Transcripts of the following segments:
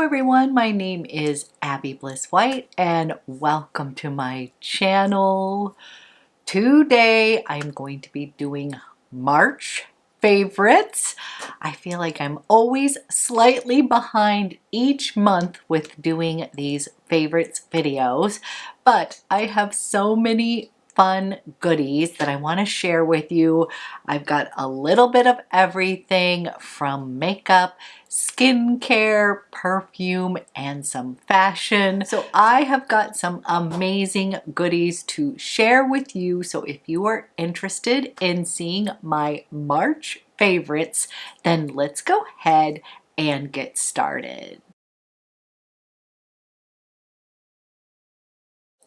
Hello everyone, my name is Abby Bliss White and welcome to my channel. Today I'm going to be doing March favorites. I feel like I'm always slightly behind each month with doing these favorites videos, but I have so many fun goodies that I want to share with you. I've got a little bit of everything from makeup, skincare, perfume, and some fashion. So I have got some amazing goodies to share with you. So if you are interested in seeing my March favorites, then let's go ahead and get started.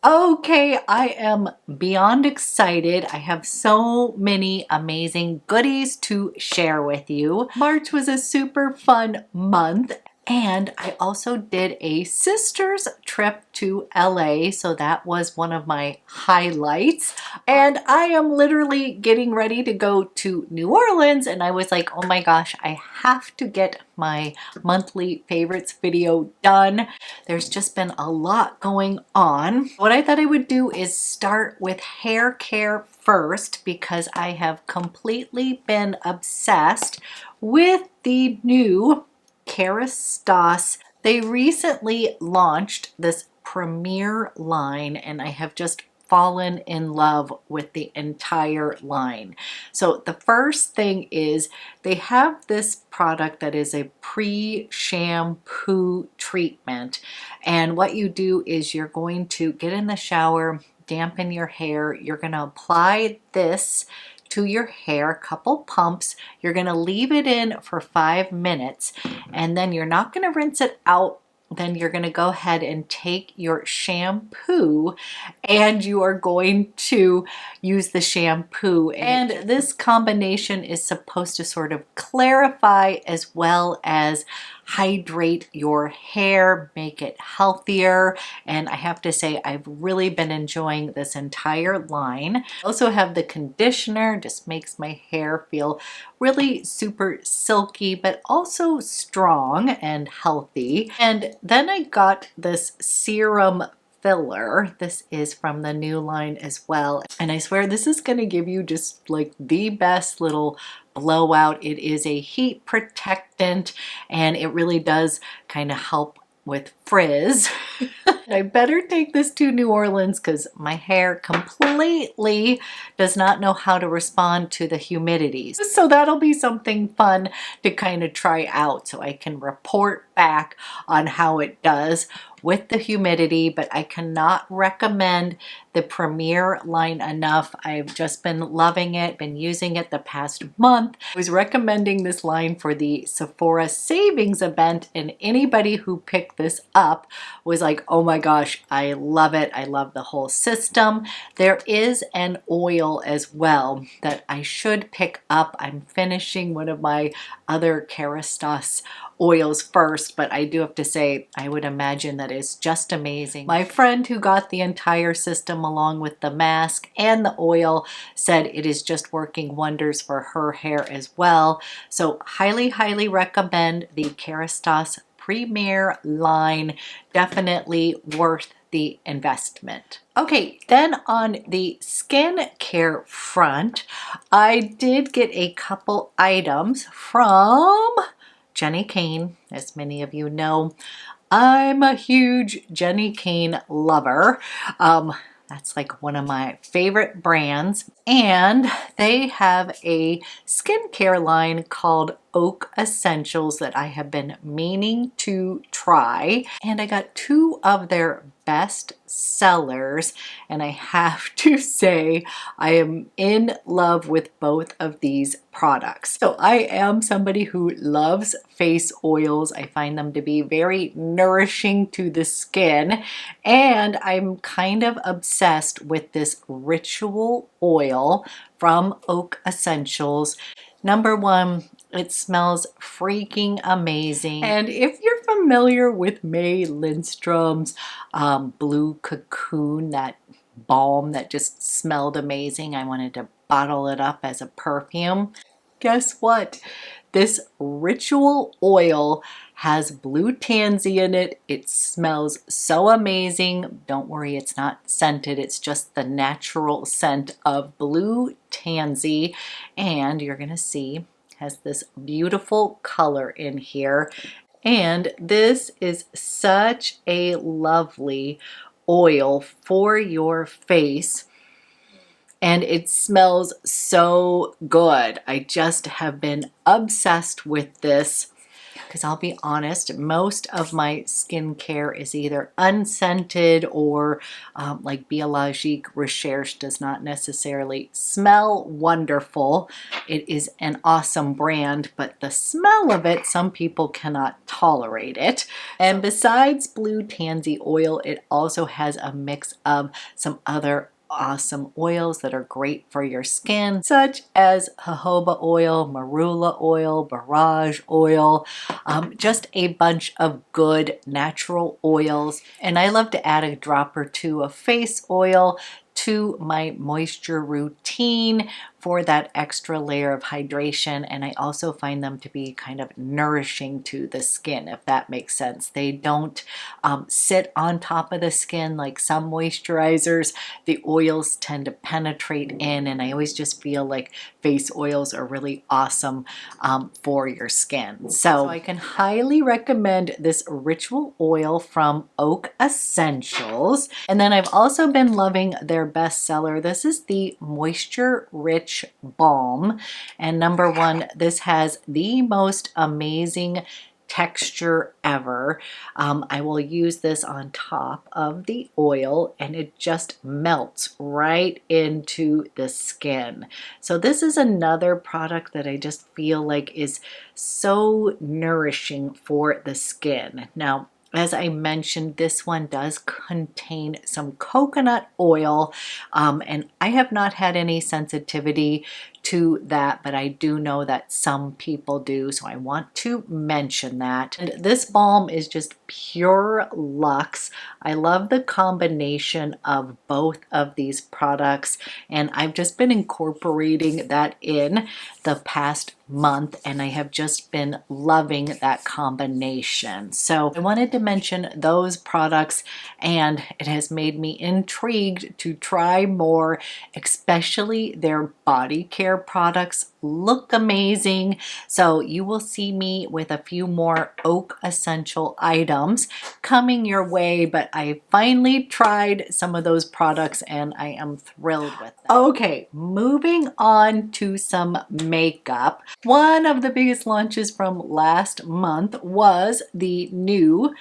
Okay, I am beyond excited. I have so many amazing goodies to share with you. March was a super fun month. And I also did a sister's trip to LA, so that was one of my highlights. And I am literally getting ready to go to New Orleans, and I was like, oh my gosh, I have to get my monthly favorites video done. There's just been a lot going on. What I thought I would do is start with hair care first because I have completely been obsessed with the new Kérastase. They recently launched this Premiere line and I have just fallen in love with the entire line. So the first thing is they have this product that is a pre-shampoo treatment, and what you do is you're going to get in the shower, dampen your hair, you're going to apply this to your hair, a couple pumps. You're going to leave it in for 5 minutes and then you're not going to rinse it out. Then you're going to go ahead and take your shampoo and you are going to use the shampoo. And this combination is supposed to sort of clarify as well as hydrate your hair, make it healthier. And I have to say, I've really been enjoying this entire line. I also have the conditioner, just makes my hair feel really super silky, but also strong and healthy. And then I got this serum filler. This is from the new line as well. And I swear this is going to give you just like the best little blowout. It is a heat protectant and it really does kind of help with frizz. I better take this to New Orleans because my hair completely does not know how to respond to the humidity. So that'll be something fun to kind of try out so I can report back on how it does with the humidity, but I cannot recommend the Premiere line enough. I've just been loving it, been using it the past month. I was recommending this line for the Sephora savings event and anybody who picked this up was like, oh my gosh, I love it. I love the whole system. There is an oil as well that I should pick up. I'm finishing one of my other Kérastase oils first, but I do have to say I would imagine that is just amazing. My friend who got the entire system along with the mask and the oil said it is just working wonders for her hair as well. So highly recommend the Kérastase Première line. Definitely worth the investment. Okay, then on the skincare front, I did get a couple items from Jenny Kane. As many of you know, I'm a huge Jenny Kane lover. That's like one of my favorite brands. And they have a skincare line called Oak Essentials that I have been meaning to try. And I got 2 of their best sellers. And I have to say, I am in love with both of these products. So I am somebody who loves face oils. I find them to be very nourishing to the skin. And I'm kind of obsessed with this ritual oil from Oak Essentials. Number one, it smells freaking amazing. And if you're familiar with May Lindstrom's Blue Cocoon, that balm that just smelled amazing, I wanted to bottle it up as a perfume. Guess what? This ritual oil has blue tansy in it. It smells so amazing. Don't worry, it's not scented. It's just the natural scent of blue tansy. And you're gonna see, has this beautiful color in here. And this is such a lovely oil for your face. And it smells so good. I just have been obsessed with this because I'll be honest, most of my skincare is either unscented or like Biologique Recherche does not necessarily smell wonderful. It is an awesome brand, but the smell of it, some people cannot tolerate it. And besides blue tansy oil, it also has a mix of some other awesome oils that are great for your skin, such as jojoba oil, marula oil, borage oil, just a bunch of good natural oils. And I love to add a drop or two of face oil to my moisture routine for that extra layer of hydration, and I also find them to be kind of nourishing to the skin, if that makes sense. They don't sit on top of the skin like some moisturizers. The oils tend to penetrate in, and I always just feel like face oils are really awesome for your skin. So I can highly recommend this ritual oil from Oak Essentials. And then I've also been loving their bestseller. This is the Moisture Rich Balm. And number one, this has the most amazing texture ever. I will use this on top of the oil and it just melts right into the skin. So this is another product that I just feel like is so nourishing for the skin. Now, as I mentioned, this one does contain some coconut oil, and I have not had any sensitivity to that, but I do know that some people do, so I want to mention that. And this balm is just pure luxe. I love the combination of both of these products, and I've just been incorporating that in the past month, and I have just been loving that combination. So I wanted to mention those products, and it has made me intrigued to try more, especially their body care products look amazing. So you will see me with a few more Oak Essential items coming your way, but I finally tried some of those products and I am thrilled with them. Okay, moving on to some makeup. One of the biggest launches from last month was the new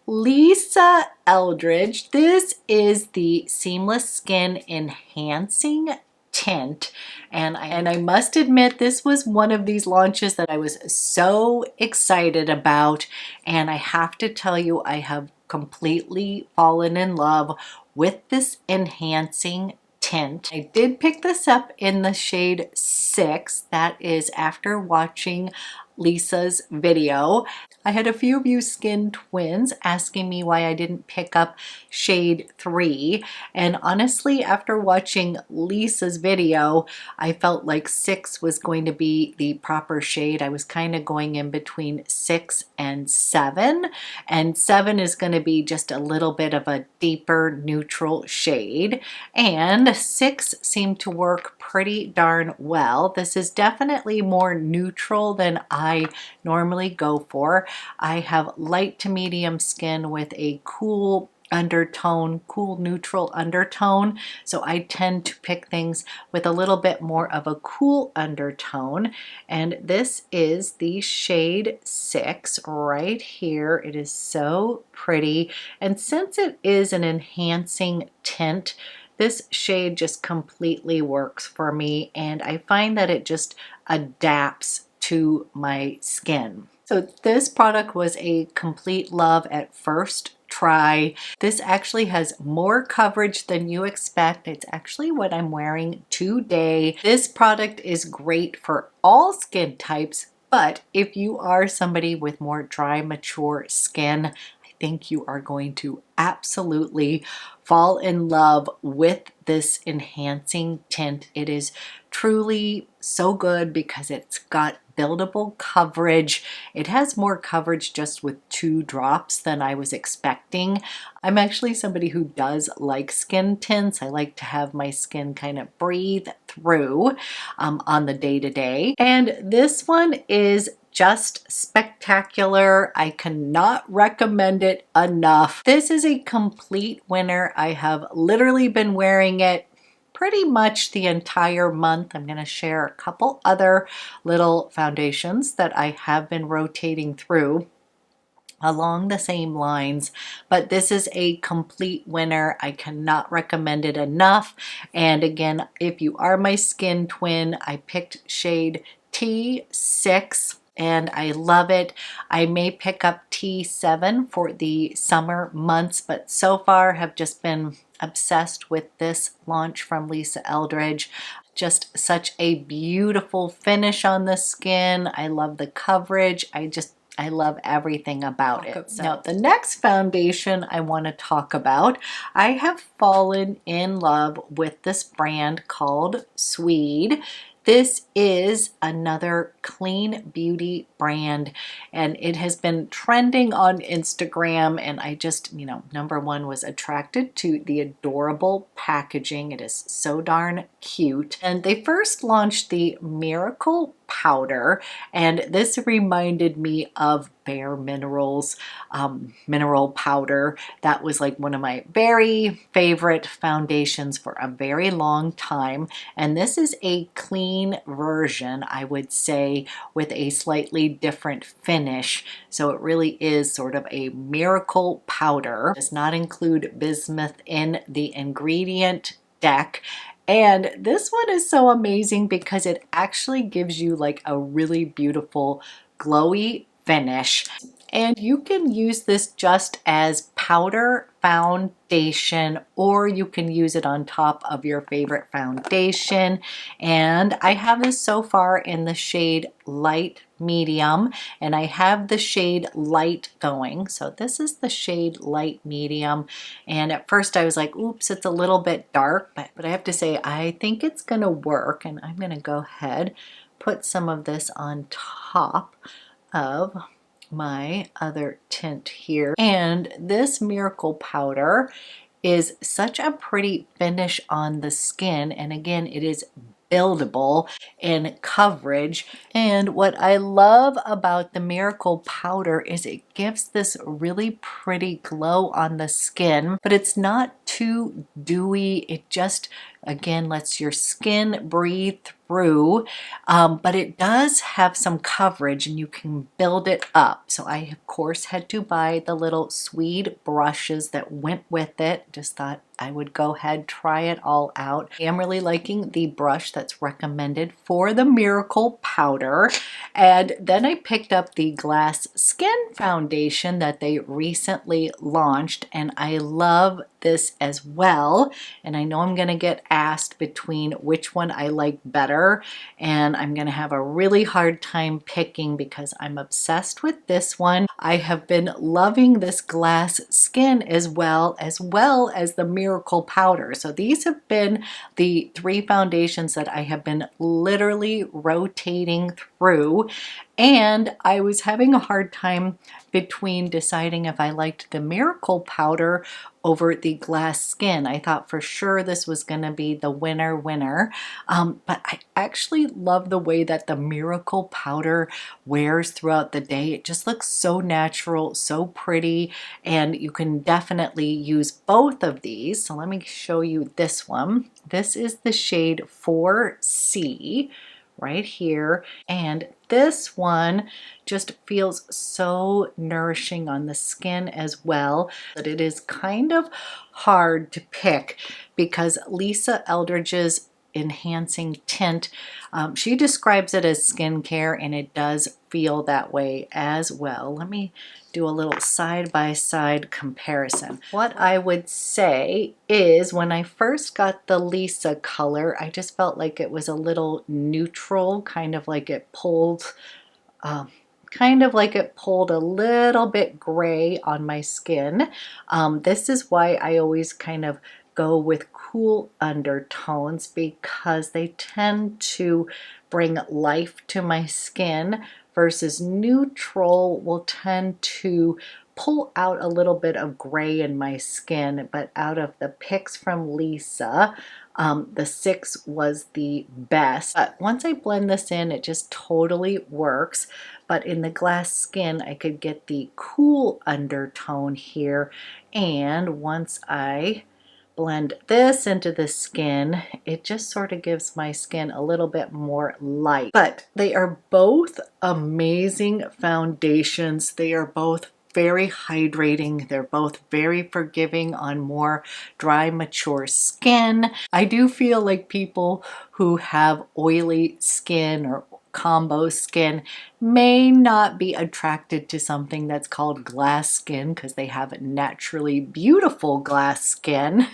Lisa Eldridge. This is the Seamless Skin Enhancing Tint, and I must admit this was one of these launches that I was so excited about, and I have to tell you I have completely fallen in love with this enhancing tint. I did pick this up in the shade 6. That is after watching Lisa's video. I had a few of you skin twins asking me why I didn't pick up shade 3, and honestly after watching Lisa's video I felt like 6 was going to be the proper shade. I was kind of going in between 6 and 7, and 7 is going to be just a little bit of a deeper neutral shade, and 6 seemed to work pretty darn well. This is definitely more neutral than I normally go for. I have light to medium skin with a cool undertone, cool neutral undertone, so I tend to pick things with a little bit more of a cool undertone, and this is the shade 6 right here. It is so pretty, and since it is an enhancing tint, this shade just completely works for me, and I find that it just adapts to my skin. So this product was a complete love at first try. This actually has more coverage than you expect. It's actually what I'm wearing today. This product is great for all skin types, but if you are somebody with more dry, mature skin, I think you are going to absolutely fall in love with this enhancing tint. It is truly so good because it's got buildable coverage. It has more coverage just with 2 drops than I was expecting. I'm actually somebody who does like skin tints. I like to have my skin kind of breathe through on the day-to-day. And this one is just spectacular. I cannot recommend it enough. This is a complete winner. I have literally been wearing it pretty much the entire month. I'm going to share a couple other little foundations that I have been rotating through along the same lines, but this is a complete winner. I cannot recommend it enough. And again, if you are my skin twin, I picked shade T6 and I love it. I may pick up T7 for the summer months, but so far have just been obsessed with this launch from Lisa Eldridge. Just such a beautiful finish on the skin. I love the coverage. I love everything about it. Now, the next foundation I want to talk about, I have fallen in love with this brand called Sweed. This is another clean beauty brand, and it has been trending on Instagram, and I just, number one, was attracted to the adorable packaging. It is so darn cute. And they first launched the Miracle Powder, and this reminded me of Bare Minerals mineral powder. That was like one of my very favorite foundations for a very long time, and this is a clean version, I would say, with a slightly different finish. So it really is sort of a miracle powder. It does not include bismuth in the ingredient deck. And this one is so amazing because it actually gives you like a really beautiful glowy finish. And you can use this just as powder foundation, or you can use it on top of your favorite foundation. And I have this so far in the shade Light Medium, and I have the shade Light going. So this is the shade Light Medium. And at first I was like, oops, it's a little bit dark, but I have to say, I think it's gonna work. And I'm gonna go ahead, put some of this on top of my other tint here. And this Miracle Powder is such a pretty finish on the skin, and again, it is buildable in coverage. And what I love about the Miracle Powder is it gives this really pretty glow on the skin, but it's not too dewy. It just, again, lets your skin breathe through, but it does have some coverage and you can build it up. So I, of course, had to buy the little Sweed brushes that went with it. Just thought I would go ahead, try it all out. I am really liking the brush that's recommended for the Miracle Powder. And then I picked up the Glass Skin Foundation that they recently launched, and I love this as well. And I know I'm gonna get asked between which one I like better, and I'm gonna have a really hard time picking because I'm obsessed with this one. I have been loving this Glass Skin as well as the Miracle Powder. So these have been the 3 foundations that I have been literally rotating through, and I was having a hard time between deciding if I liked the Miracle Powder over the Glass Skin. I thought for sure this was going to be the winner, but I actually love the way that the Miracle Powder wears throughout the day. It just looks so natural, so pretty, and you can definitely use both of these. So let me show you this one. This is the shade 4C right here, and this one just feels so nourishing on the skin as well, that it is kind of hard to pick because Lisa Eldridge's enhancing tint, she describes it as skincare, and it does feel that way as well. Let me do a little side-by-side comparison. What I would say is when I first got the Lisa color, I just felt like it was a little neutral, kind of like it pulled a little bit gray on my skin. This is why I always kind of go with cool undertones because they tend to bring life to my skin, versus neutral will tend to pull out a little bit of gray in my skin. But out of the picks from Lisa, the 6 was the best. But once I blend this in, it just totally works. But in the glass skin, I could get the cool undertone here. And once I blend this into the skin, it just sort of gives my skin a little bit more light. But they are both amazing foundations. They are both very hydrating. They're both very forgiving on more dry, mature skin. I do feel like people who have oily skin or combo skin may not be attracted to something that's called glass skin because they have naturally beautiful glass skin.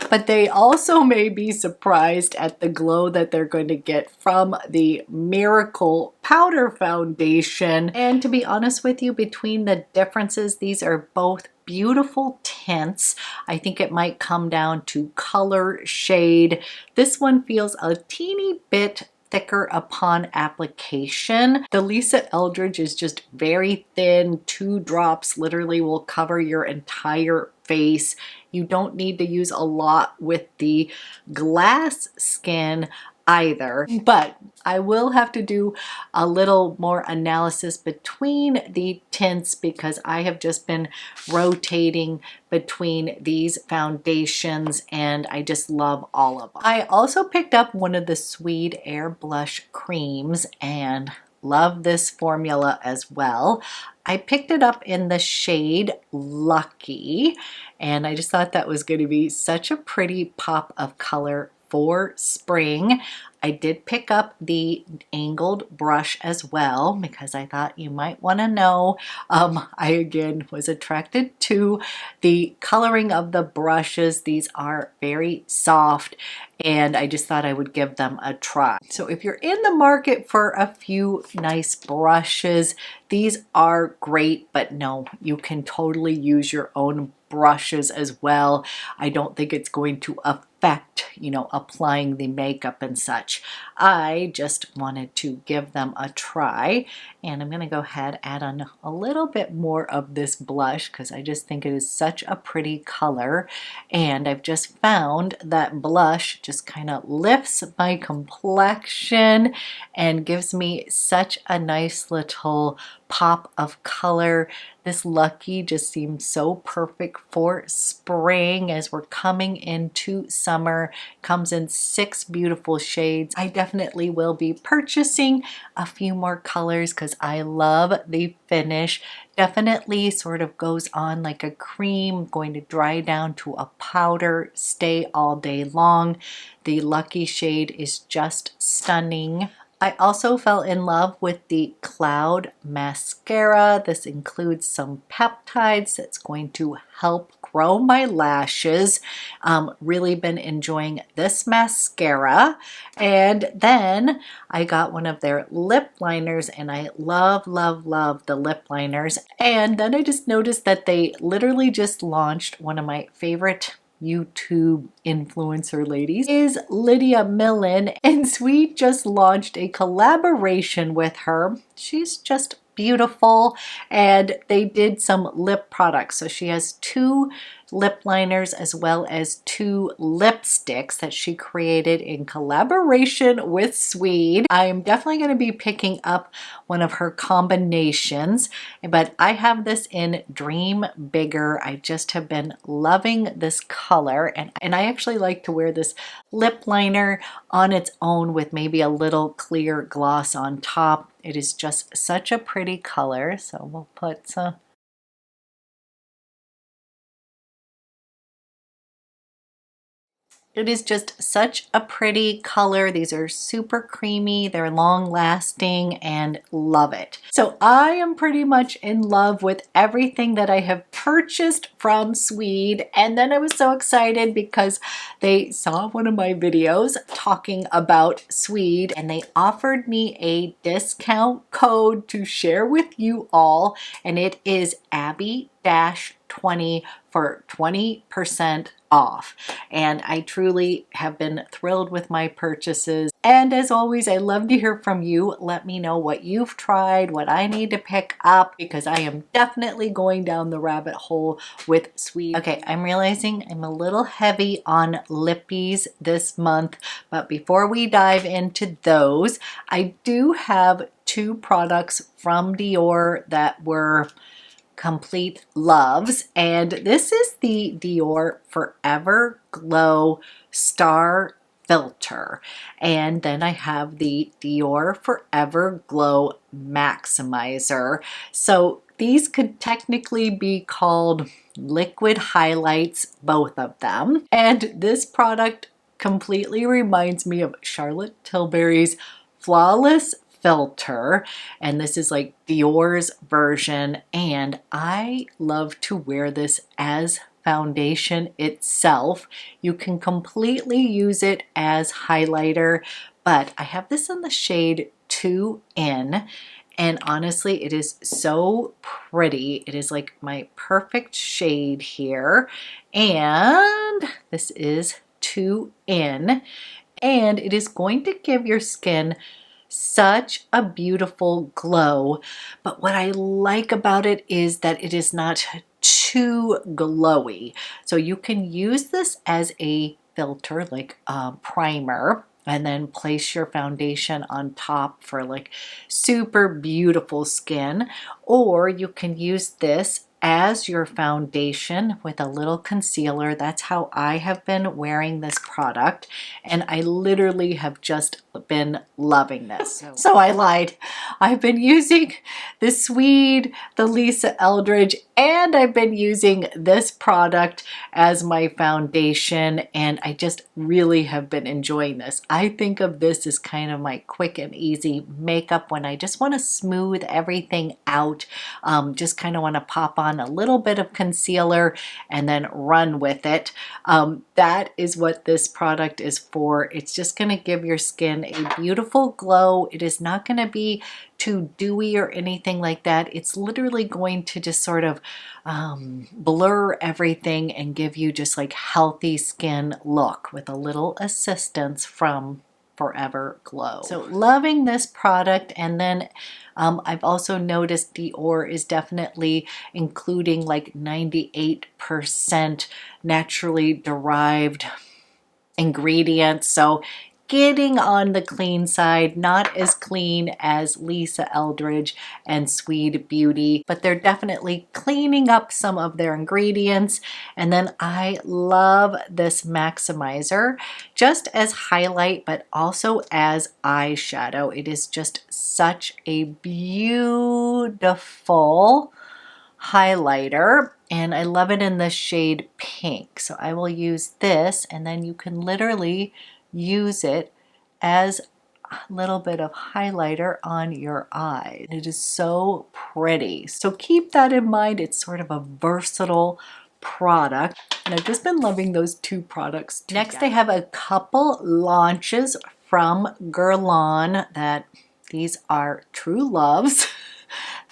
But they also may be surprised at the glow that they're going to get from the Miracle Powder Foundation. And to be honest with you, between the differences, these are both beautiful tints. I think it might come down to color, shade. This one feels a teeny bit thicker upon application. The Lisa Eldridge is just very thin. 2 drops literally will cover your entire face. You don't need to use a lot with the glass skin either, but I will have to do a little more analysis between the tints because I have just been rotating between these foundations and I just love all of them. I also picked up one of the Sweed Air Blush creams and love this formula as well. I picked it up in the shade Lucky, and I just thought that was going to be such a pretty pop of color for spring. I did pick up the angled brush as well because I thought you might want to know. I again was attracted to the coloring of the brushes. These are very soft and I just thought I would give them a try. So if you're in the market for a few nice brushes, these are great, but no, you can totally use your own brushes as well. I don't think it's going to affect, you know, applying the makeup and such. I just wanted to give them a try, and I'm going to go ahead and add on a little bit more of this blush because I just think it is such a pretty color, and I've just found that blush just kind of lifts my complexion and gives me such a nice little pop of color. This Lucky just seems so perfect for spring as we're coming into summer. Comes in 6 beautiful shades. I definitely will be purchasing a few more colors because I love the finish. Definitely sort of goes on like a cream, going to dry down to a powder, stay all day long. The Lucky shade is just stunning. I also fell in love with the Cloud Mascara. This includes some peptides that's going to help grow my lashes. Really been enjoying this mascara. And then I got one of their lip liners and I love, love, love the lip liners. And then I just noticed that they literally just launched one of my favorite YouTube influencer ladies is Lydia Millen, and Sweed just launched a collaboration with her. She's just beautiful, and they did some lip products. So she has 2 lip liners as well as 2 lipsticks that she created in collaboration with Sweed. I am definitely going to be picking up one of her combinations, but I have this in Dream Bigger. I just have been loving this color, and I actually like to wear this lip liner on its own with maybe a little clear gloss on top. It is just such a pretty color, so we'll put some. It is just such a pretty color. These are super creamy, they're long lasting, and love it. So I am pretty much in love with everything that I have purchased from Sweed. And then I was so excited because they saw one of my videos talking about Sweed and they offered me a discount code to share with you all. And it is Abby-20 for 20% off. And I truly have been thrilled with my purchases. And as always, I love to hear from you. Let me know what you've tried, what I need to pick up, because I am definitely going down the rabbit hole with Sweed. Okay, I'm realizing I'm a little heavy on lippies this month, but before we dive into those, I do have 2 products from Dior that were complete loves, and this is the Dior Forever Glow Star Filter, and then I have the Dior Forever Glow Maximizer. So these could technically be called liquid highlights, both of them, and this product completely reminds me of Charlotte Tilbury's Flawless Filter, and this is like Dior's version, and I love to wear this as foundation itself. You can completely use it as highlighter, but I have this in the shade 2N, and honestly it is so pretty. It is like my perfect shade here, and this is 2N, and it is going to give your skin such a beautiful glow. But what I like about it is that it is not too glowy. So you can use this as a filter, like a primer, and then place your foundation on top for like super beautiful skin. Or you can use this as your foundation with a little concealer. That's how I have been wearing this product, and I literally have just been loving this. So I lied. I've been using the Sweed, the Lisa Eldridge, and I've been using this product as my foundation, and I just really have been enjoying this. I think of this as kind of my quick and easy makeup when I just want to smooth everything out, just kind of want to pop on a little bit of concealer and then run with it. That is what this product is for. It's just going to give your skin a beautiful glow. It is not going to be too dewy or anything like that. It's literally going to just sort of blur everything and give you just like healthy skin look with a little assistance from Forever Glow. So loving this product. And then I've also noticed Dior is definitely including like 98% naturally derived ingredients. So getting on the clean side, not as clean as Lisa Eldridge and Sweed Beauty, but they're definitely cleaning up some of their ingredients. And then I love this maximizer just as highlight, but also as eyeshadow. It is just such a beautiful highlighter, and I love it in the shade pink. So I will use this, and then you can literally use it as a little bit of highlighter on your eye. It is so pretty. So keep that in mind. It's sort of a versatile product, and I've just been loving those 2 products together. Next, I have a couple launches from Guerlain that these are true loves.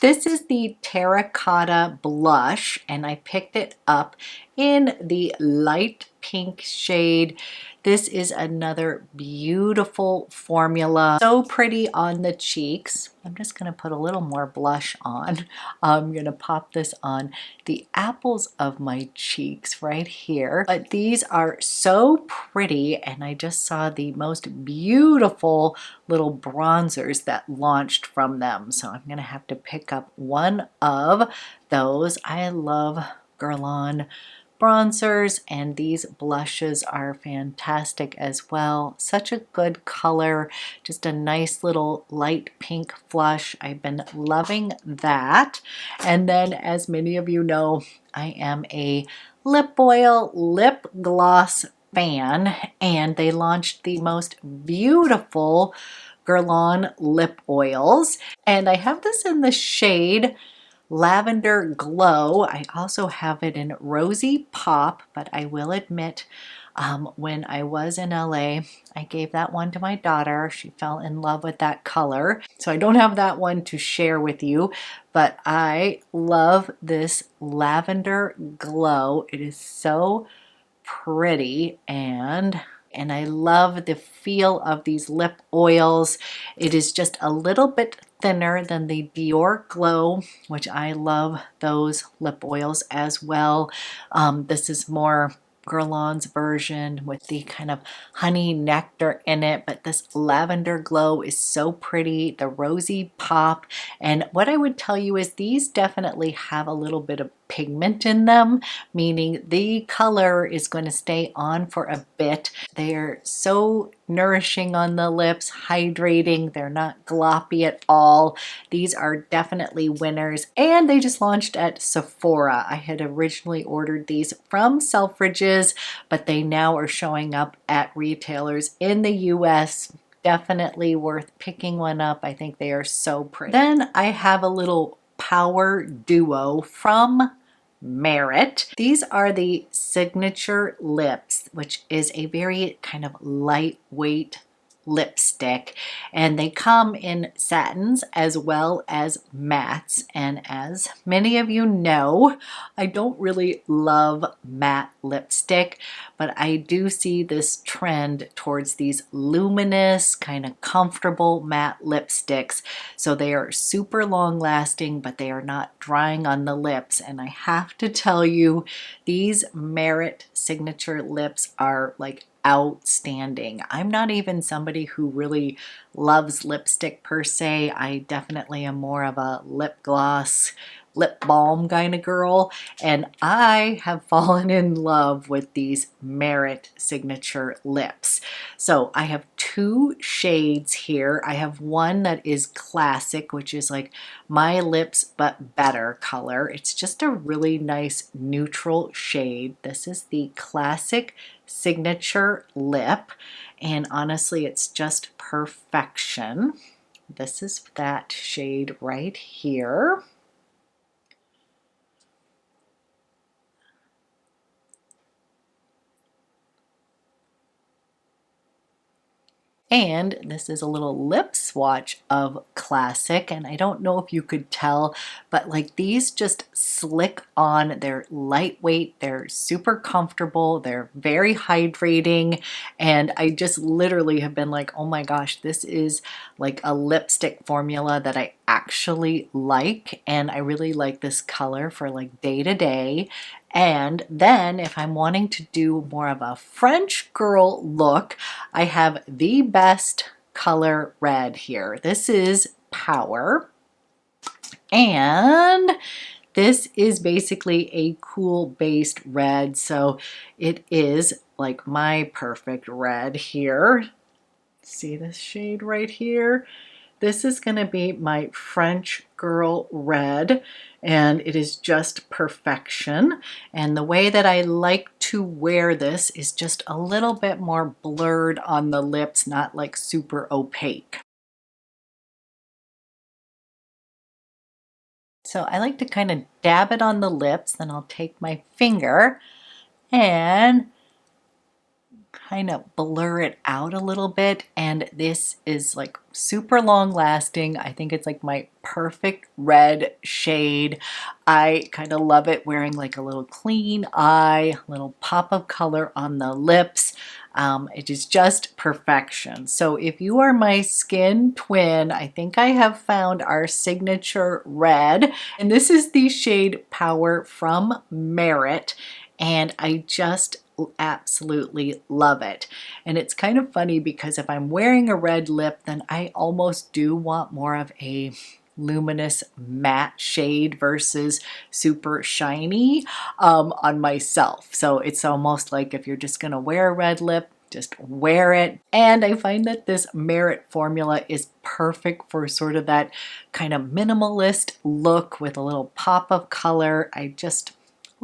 This is the Terracotta Blush, and I picked it up in the light pink shade. This is another beautiful formula. So pretty on the cheeks. I'm just going to put a little more blush on. I'm going to pop this on the apples of my cheeks right here. But these are so pretty, and I just saw the most beautiful little bronzers that launched from them. So I'm going to have to pick up one of those. I love Guerlain bronzers, and these blushes are fantastic as well. Such a good color, just a nice little light pink flush. I've been loving that. And then, as many of you know, I am a lip oil lip gloss fan, and they launched the most beautiful Guerlain lip oils, and I have this in the shade Lavender Glow. I also have it in Rosy Pop, but I will admit, when I was in LA, I gave that one to my daughter. She fell in love with that color. So I don't have that one to share with you, but I love this Lavender Glow. It is so pretty, and I love the feel of these lip oils. It is just a little bit thinner than the Dior Glow, which I love those lip oils as well. This is more Guerlain's version with the kind of honey nectar in it, but this lavender glow is so pretty, the rosy pop. And what I would tell you is these definitely have a little bit of pigment in them, meaning the color is going to stay on for a bit. They're so nourishing on the lips, hydrating, they're not gloppy at all. These are definitely winners, and they just launched at Sephora. I had originally ordered these from Selfridges, but they now are showing up at retailers in the US. Definitely worth picking one up. I think they are so pretty. Then I have a little power duo from Merit. These are the Signature Lips, which is a very kind of lightweight lipstick, and they come in satins as well as mattes. And as many of you know, I don't really love matte lipstick, but I do see this trend towards these luminous, kind of comfortable matte lipsticks. So they are super long lasting, but they are not drying on the lips. And I have to tell you, these Merit Signature Lips are like outstanding. I'm not even somebody who really loves lipstick per se. I definitely am more of a lip gloss, lip balm kind of girl, and I have fallen in love with these Merit Signature Lips. So I have two shades here. I have one that is classic, which is like my lips but better color. It's just a really nice neutral shade. This is the classic Signature Lip, and honestly it's just perfection. This is that shade right here. And this is a little lip swatch of Classic, and I don't know if you could tell, but like these just slick on. They're lightweight, they're super comfortable, they're very hydrating, and I just literally have been like, oh my gosh, this is like a lipstick formula that I actually like, and I really like this color for like day to day. And then if I'm wanting to do more of a French girl look, I have the best color red here. This is Power, and this is basically a cool based red, so it is like my perfect red here. See this shade right here? This is going to be my French girl red, and it is just perfection. And the way that I like to wear this is just a little bit more blurred on the lips, not like super opaque. So I like to kind of dab it on the lips, then I'll take my finger and kind of blur it out a little bit, and this is like super long lasting. I think it's like my perfect red shade. I kind of love it wearing like a little clean eye, little pop of color on the lips. It is just perfection. So if you are my skin twin, I think I have found our signature red, and this is the shade Power from Merit, and I just absolutely love it. And it's kind of funny because if I'm wearing a red lip, then I almost do want more of a luminous matte shade versus super shiny on myself. So it's almost like if you're just gonna wear a red lip, just wear it. And I find that this Merit formula is perfect for sort of that kind of minimalist look with a little pop of color. I just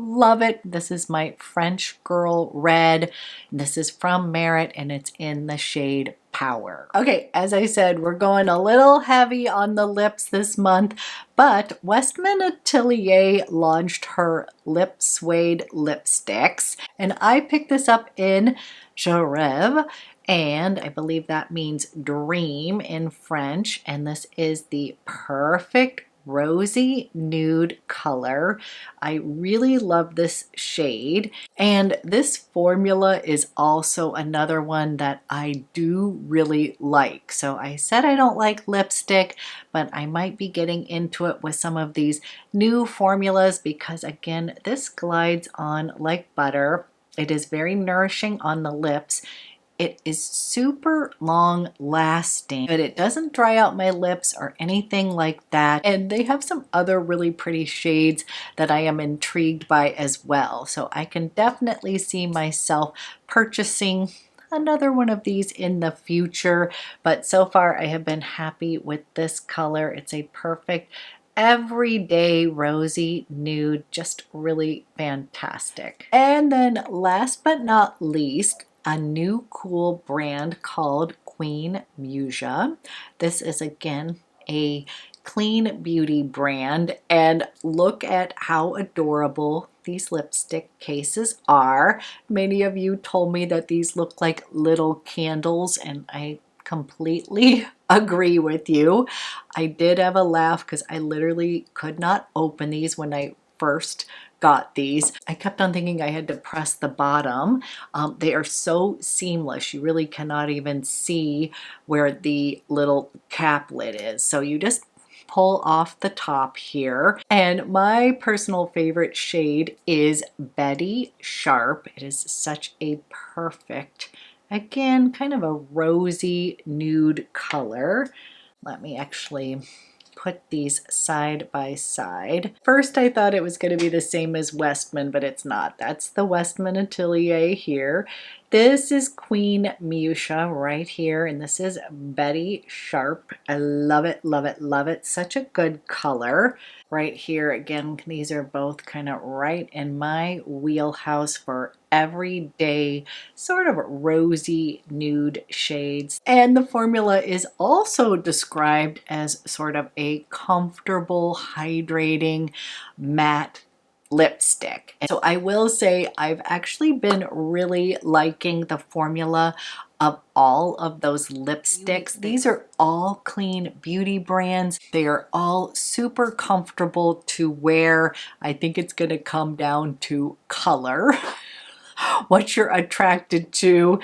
love it. This is my French girl red. This is from Merit, and it's in the shade Power. Okay, as I said, we're going a little heavy on the lips this month, but Westman Atelier launched her Lip Suede lipsticks, and I picked this up in Je Rêve, and I believe that means dream in French, and this is the perfect Rosy Nude color. I really love this shade, and this formula is also another one that I do really like. So I said I don't like lipstick, but I might be getting into it with some of these new formulas because again, this glides on like butter. It is very nourishing on the lips. It is super long lasting, but it doesn't dry out my lips or anything like that. And they have some other really pretty shades that I am intrigued by as well. So I can definitely see myself purchasing another one of these in the future. But so far I have been happy with this color. It's a perfect everyday rosy nude, just really fantastic. And then last but not least, a new cool brand called Queen Musia. This is again a clean beauty brand, and look at how adorable these lipstick cases are. Many of you told me that these look like little candles, and I completely agree with you. I did have a laugh because I literally could not open these when I first got these. I kept on thinking I had to press the bottom. They are so seamless. You really cannot even see where the little cap lid is. So you just pull off the top here. And my personal favorite shade is Betty Sharp. It is such a perfect, again, kind of a rosy nude color. Let me actually put these side by side. First I thought it was going to be the same as Westman, but it's not. That's the Westman Atelier here. This is Queen Musia right here, and this is Betty Sharp. I love it, love it, love it. Such a good color. Right here, again, these are both kind of right in my wheelhouse for everyday sort of rosy nude shades. And the formula is also described as sort of a comfortable, hydrating, matte lipstick. And so I will say I've actually been really liking the formula of all of those lipsticks. These are all clean beauty brands. They are all super comfortable to wear. I think it's going to come down to color. What you're attracted to.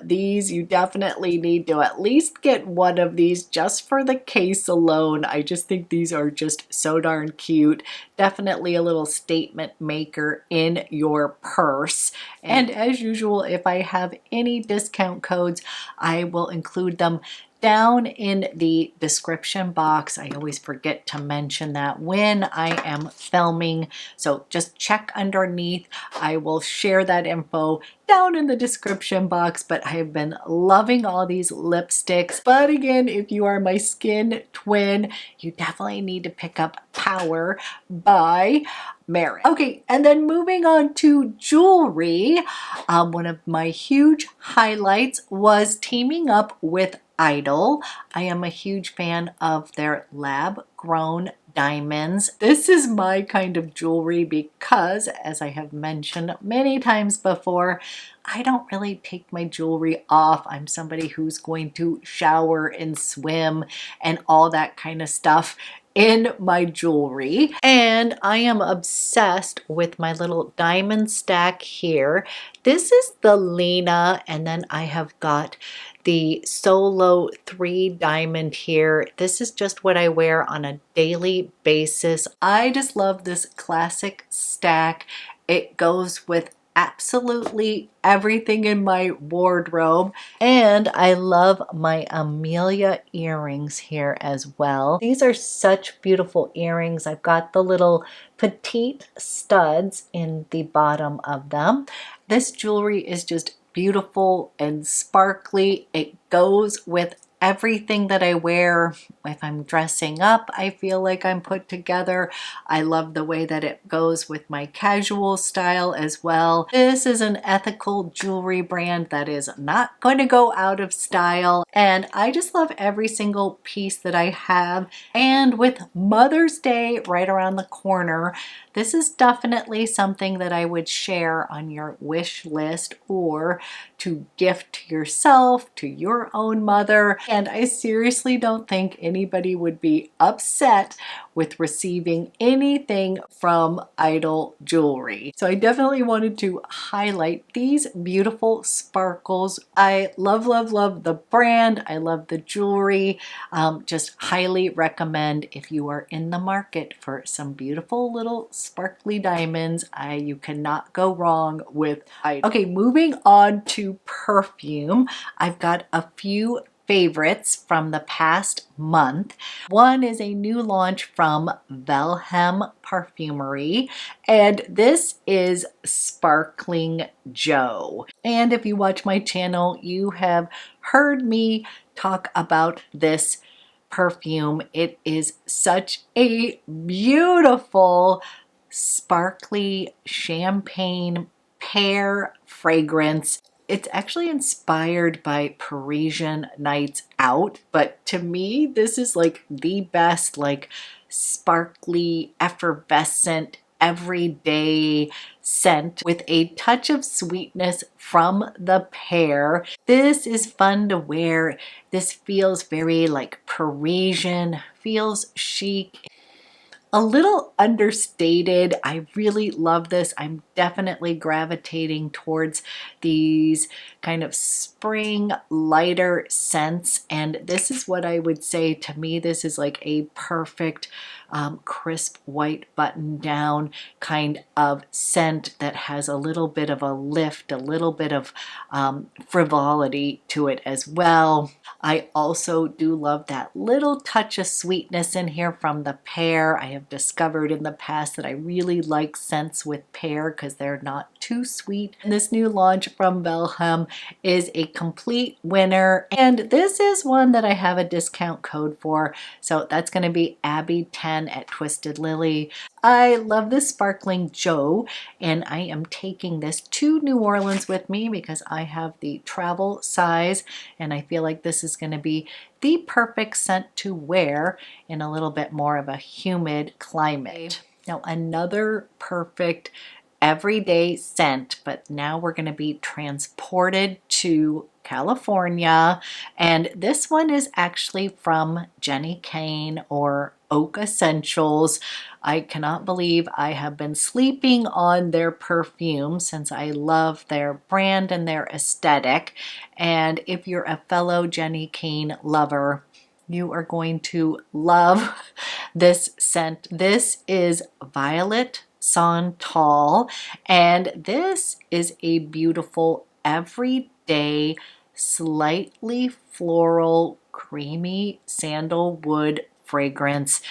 These, you definitely need to at least get one of these just for the case alone. I just think these are just so darn cute. Definitely a little statement maker in your purse. And as usual, if I have any discount codes, I will include them down in the description box. I always forget to mention that when I am filming, so just check underneath. I will share that info down in the description box, but I have been loving all these lipsticks. But again, if you are my skin twin, you definitely need to pick up Power by Merit. Okay, and then moving on to jewelry, one of my huge highlights was teaming up with Idol. I am a huge fan of their lab grown diamonds. This is my kind of jewelry because, as I have mentioned many times before, I don't really take my jewelry off. I'm somebody who's going to shower and swim and all that kind of stuff in my jewelry. And I am obsessed with my little diamond stack here. This is the Lena, and then I have got the Solo 3 diamond here. This is just what I wear on a daily basis. I just love this classic stack. It goes with absolutely everything in my wardrobe, and I love my Amelia earrings here as well. These are such beautiful earrings. I've got the little petite studs in the bottom of them. This jewelry is just beautiful and sparkly. It goes with everything that I wear. If I'm dressing up, I feel like I'm put together. I love the way that it goes with my casual style as well. This is an ethical jewelry brand that is not going to go out of style, and I just love every single piece that I have. And with Mother's Day right around the corner, this is definitely something that I would share on your wish list or to gift to yourself, to your own mother. And I seriously don't think anybody would be upset with receiving anything from Idol Jewelry. So I definitely wanted to highlight these beautiful sparkles. I love, love, love the brand. I love the jewelry. Just highly recommend if you are in the market for some beautiful little sparkly diamonds. You cannot go wrong with Idol. Okay, moving on to perfume. I've got a few favorites from the past month. One is a new launch from Balm Perfumery, and this is Sparkling Joe. And if you watch my channel, you have heard me talk about this perfume. It is such a beautiful, sparkly champagne pear fragrance. It's actually inspired by Parisian nights out, but to me, this is like the best, like sparkly, effervescent, everyday scent with a touch of sweetness from the pear. This is fun to wear. This feels very like Parisian, feels chic. A little understated. I really love this. I'm definitely gravitating towards these kind of spring lighter scents, and this is what I would say, to me this is like a perfect crisp white button down kind of scent that has a little bit of a lift, a little bit of frivolity to it as well. I also do love that little touch of sweetness in here from the pear. I have discovered in the past that I really like scents with pear because they're not too sweet. And this new launch from Balm is a complete winner. And this is one that I have a discount code for. So that's going to be Abby10 at Twisted Lily. I love this Sparkling Joe, and I am taking this to New Orleans with me because I have the travel size, and I feel like this is going to be the perfect scent to wear in a little bit more of a humid climate. Now, another perfect everyday scent, but now we're going to be transported to California, and this one is actually from Jenny Kane or Oak Essentials. I cannot believe I have been sleeping on their perfume since I love their brand and their aesthetic. And if you're a fellow Jenny Kane lover, you are going to love this scent. This is Violet Santal, and this is a beautiful everyday, slightly floral, creamy sandalwood fragrance.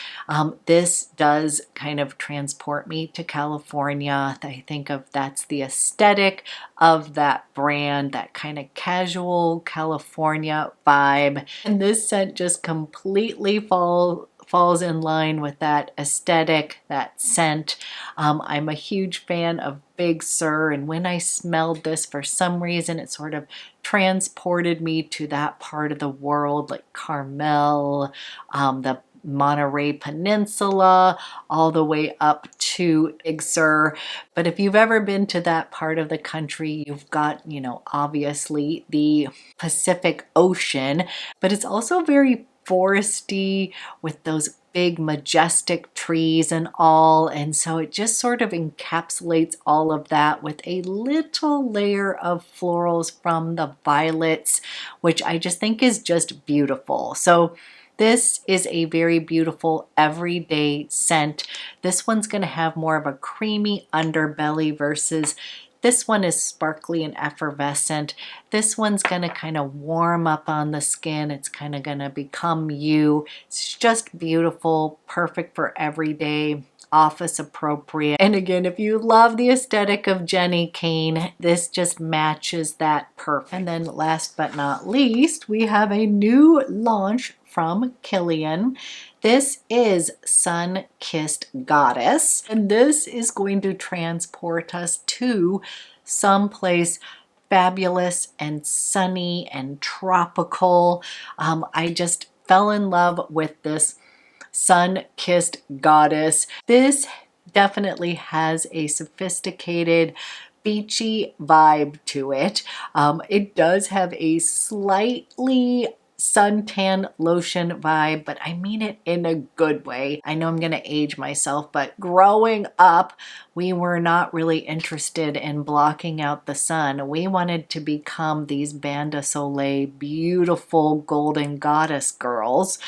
This does kind of transport me to California. I think of that's the aesthetic of that brand, that kind of casual California vibe. And this scent just completely falls in line with that aesthetic, that scent. I'm a huge fan of Big Sur, and when I smelled this, for some reason it sort of transported me to that part of the world, like Carmel, the Monterey Peninsula, all the way up to Big Sur. But if you've ever been to that part of the country, you've got, you know, obviously the Pacific Ocean, but it's also very foresty with those big majestic trees and all, and so it just sort of encapsulates all of that with a little layer of florals from the violets, which I just think is just beautiful. So this is a very beautiful everyday scent. This one's going to have more of a creamy underbelly versus this one is sparkly and effervescent. This one's going to kind of warm up on the skin. It's kind of going to become you. It's just beautiful, perfect for everyday, office appropriate. And again, if you love the aesthetic of Jenny Kane, this just matches that perfect. And then last but not least, we have a new launch from Kilian. This is Sun-Kissed Goddess, and this is going to transport us to someplace fabulous and sunny and tropical. I just fell in love with this Sun-Kissed Goddess. This definitely has a sophisticated beachy vibe to it. It does have a slightly suntan lotion vibe, but I mean it in a good way. I know I'm gonna age myself, but growing up, we were not really interested in blocking out the sun. We wanted to become these Bain de Soleil beautiful golden goddess girls.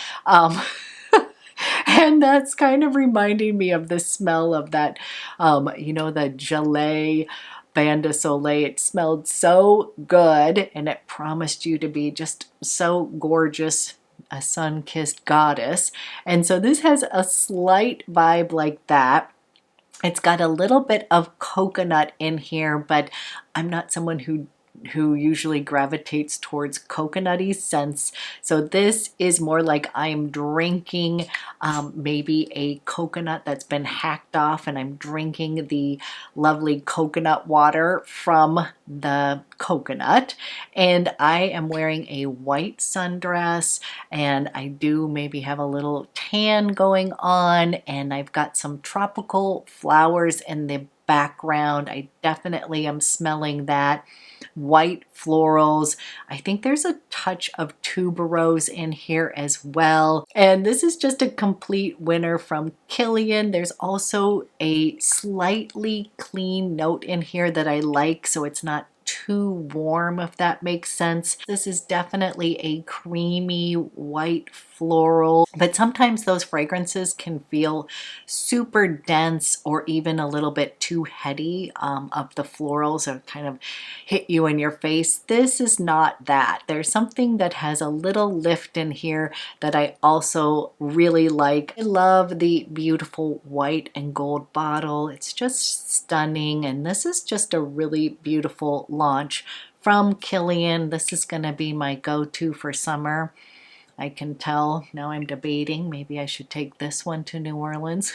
And that's kind of reminding me of the smell of that, you know, the gelée Bain de Soleil. It smelled so good and it promised you to be just so gorgeous, a sun-kissed goddess. And so this has a slight vibe like that. It's got a little bit of coconut in here, but I'm not someone who usually gravitates towards coconutty scents. So this is more like I'm drinking maybe a coconut that's been hacked off, and I'm drinking the lovely coconut water from the coconut. And I am wearing a white sundress, and I do maybe have a little tan going on, and I've got some tropical flowers in the background. I definitely am smelling that. White florals. I think there's a touch of tuberose in here as well. And this is just a complete winner from Kilian. There's also a slightly clean note in here that I like, so it's not too warm, if that makes sense. This is definitely a creamy white floral, but sometimes those fragrances can feel super dense or even a little bit too heady of the florals, or kind of hit you in your face. This is not that. There's something that has a little lift in here that I also really like. I love the beautiful white and gold bottle. It's just stunning, and this is just a really beautiful launch from Kilian. This is going to be my go-to for summer. I can tell now. I'm debating maybe I should take this one to New Orleans.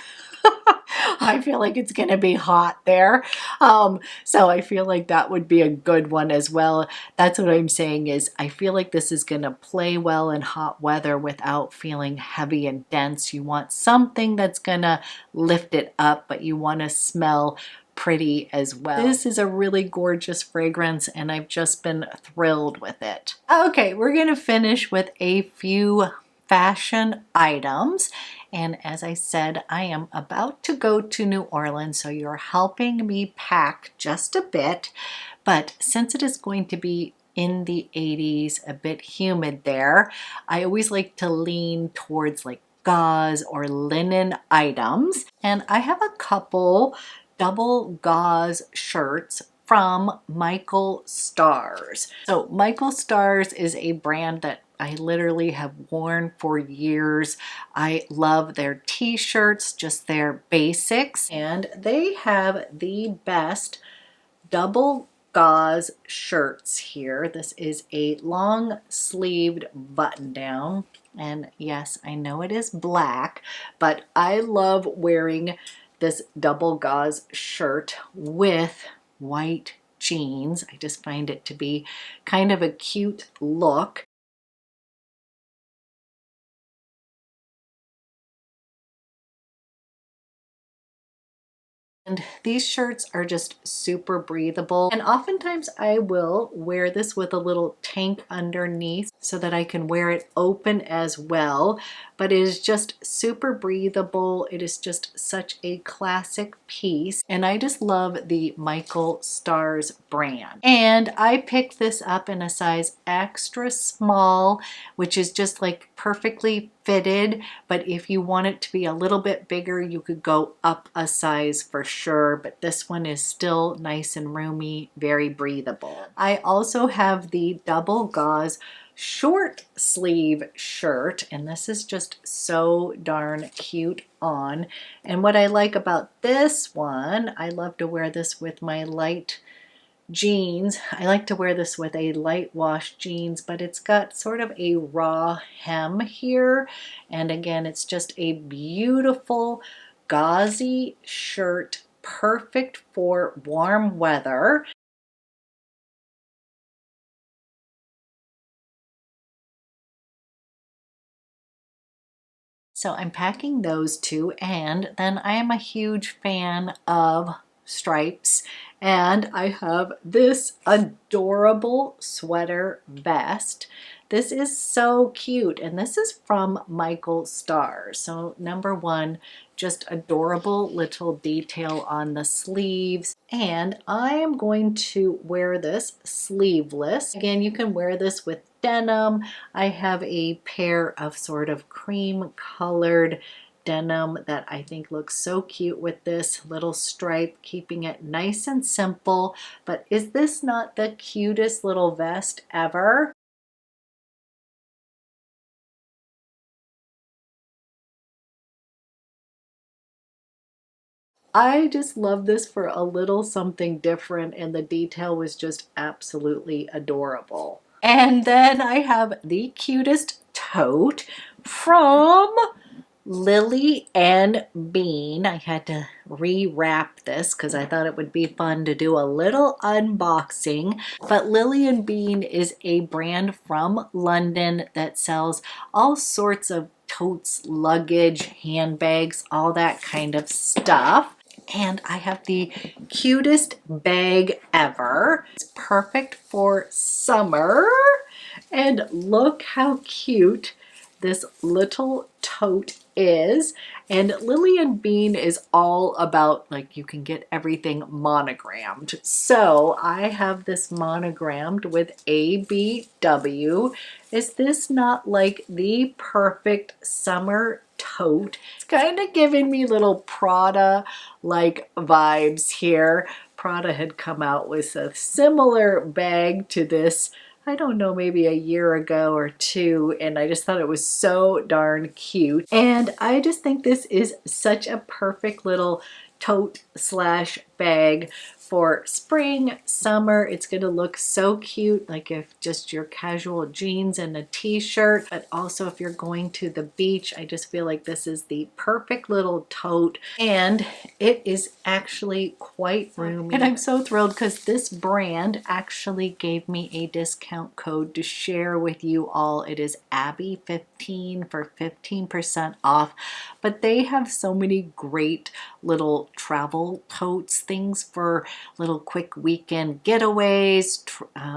I feel like it's gonna be hot there. So I feel like that would be a good one as well. That's what I'm saying, is I feel like this is gonna play well in hot weather without feeling heavy and dense. You want something that's gonna lift it up, but you want to smell pretty as well. This is a really gorgeous fragrance, and I've just been thrilled with it. Okay, we're gonna finish with a few fashion items. And as I said, I am about to go to New Orleans, so you're helping me pack just a bit. But since it is going to be in the 80s, a bit humid there, I always like to lean towards like gauze or linen items. And I have a couple double gauze shirts from Michael Stars. So Michael Stars is a brand that I literally have worn for years. I love their t-shirts, just their basics, and they have the best double gauze shirts here. This is a long sleeved button down, and yes, I know it is black, but I love wearing this double gauze shirt with white jeans. I just find it to be kind of a cute look. And these shirts are just super breathable. And oftentimes I will wear this with a little tank underneath so that I can wear it open as well. But it is just super breathable. It is just such a classic piece. And I just love the Michael Stars brand. And I picked this up in a size extra small, which is just like perfectly fitted. But if you want it to be a little bit bigger, you could go up a size for sure. But this one is still nice and roomy, very breathable. I also have the double gauze short sleeve shirt, and this is just so darn cute on. And what I like about this one, I love to wear this with my light jeans. I like to wear this with a light wash jeans, but it's got sort of a raw hem here. And again, it's just a beautiful gauzy shirt, perfect for warm weather. So I'm packing those two, and then I am a huge fan of stripes. And I have this adorable sweater vest. This is so cute, and this is from Michael Starr. So number one, just adorable little detail on the sleeves. And I am going to wear this sleeveless. Again, you can wear this with denim. I have a pair of sort of cream colored denim that I think looks so cute with this little stripe, keeping it nice and simple. But is this not the cutest little vest ever? I just love this for a little something different, and the detail was just absolutely adorable. And then I have the cutest tote from Lily and Bean. I had to rewrap this because I thought it would be fun to do a little unboxing. But Lily and Bean is a brand from London that sells all sorts of totes, luggage, handbags, all that kind of stuff. And I have the cutest bag ever. It's perfect for summer. And look how cute this little tote is. And Lily and Bean is all about, like, you can get everything monogrammed. So I have this monogrammed with ABW. Is this not like the perfect summer tote? It's kind of giving me little Prada like vibes here. Prada had come out with a similar bag to this, I don't know, maybe a year ago or two, and I just thought it was so darn cute. And I just think this is such a perfect little tote slash bag for spring, summer. It's gonna look so cute, like if just your casual jeans and a t-shirt, but also if you're going to the beach. I just feel like this is the perfect little tote, and it is actually quite roomy. And I'm so thrilled because this brand actually gave me a discount code to share with you all. It is Abby15 for 15% off, but they have so many great little travel totes, things for little quick weekend getaways,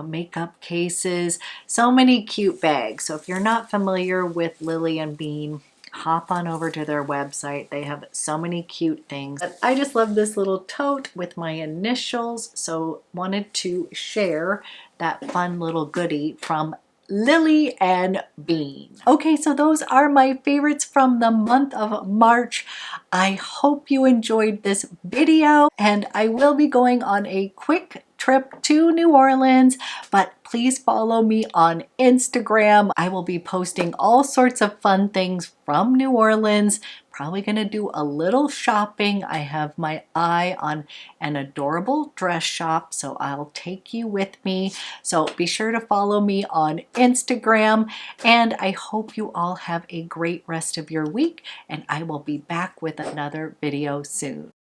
makeup cases, so many cute bags. So if you're not familiar with Lily and Bean, hop on over to their website. They have so many cute things. But I just love this little tote with my initials, so wanted to share that fun little goodie from Lily and Bean. Okay, so those are my favorites from the month of March. I hope you enjoyed this video, and I will be going on a quick trip to New Orleans, but please follow me on Instagram. I will be posting all sorts of fun things from New Orleans. Probably gonna do a little shopping. I have my eye on an adorable dress shop, so I'll take you with me. So be sure to follow me on Instagram, and I hope you all have a great rest of your week, and I will be back with another video soon.